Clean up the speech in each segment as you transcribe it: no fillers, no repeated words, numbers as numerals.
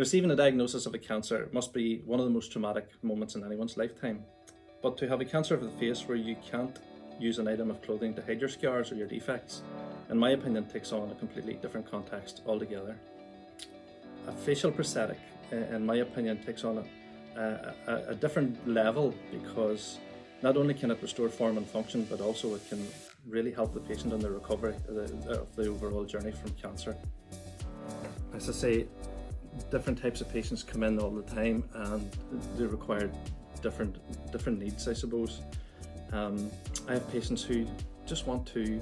Receiving a diagnosis of a cancer must be one of the most traumatic moments in anyone's lifetime. But to have a cancer of the face where you can't use an item of clothing to hide your scars or your defects, in my opinion, takes on a completely different context altogether. A facial prosthetic, in my opinion, takes on a different level, because not only can it restore form and function, but also it can really help the patient in the recovery of the overall journey from cancer. As I say, different types of patients come in all the time, and they require different needs, I suppose. I have patients who just want to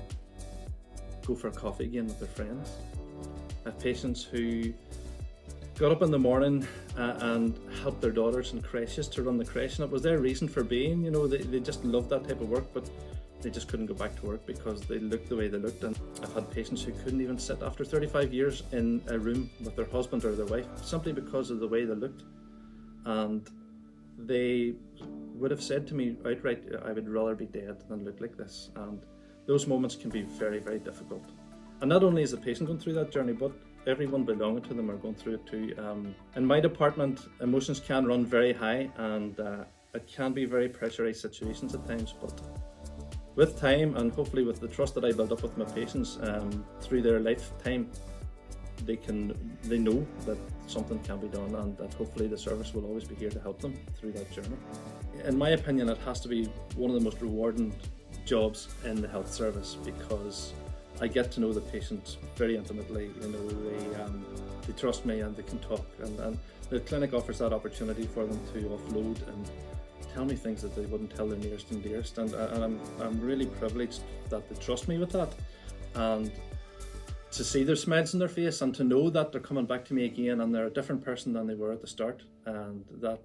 go for a coffee again with their friends. I have patients who got up in the morning and helped their daughters in creches to run the creche, and it was their reason for being. You know, they just loved that type of work, but they just couldn't go back to work because they looked the way they looked. And I've had patients who couldn't even sit after 35 years in a room with their husband or their wife simply because of the way they looked. And they would have said to me outright, I would rather be dead than look like this. And those moments can be very, very difficult. And not only is the patient going through that journey, but everyone belonging to them are going through it too. In my department, emotions can run very high, and it can be very pressurized situations at times. But with time, and hopefully with the trust that I build up with my patients through their lifetime, they know that something can be done, and that hopefully the service will always be here to help them through that journey. In my opinion, it has to be one of the most rewarding jobs in the health service, because I get to know the patient very intimately. You know, they trust me and they can talk, and the clinic offers that opportunity for them to offload and tell me things that they wouldn't tell their nearest and dearest, and I'm really privileged that they trust me with that, and to see their smiles on their face and to know that they're coming back to me again and they're a different person than they were at the start, and that,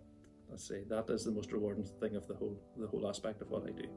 I say, that is the most rewarding thing of the whole aspect of what I do.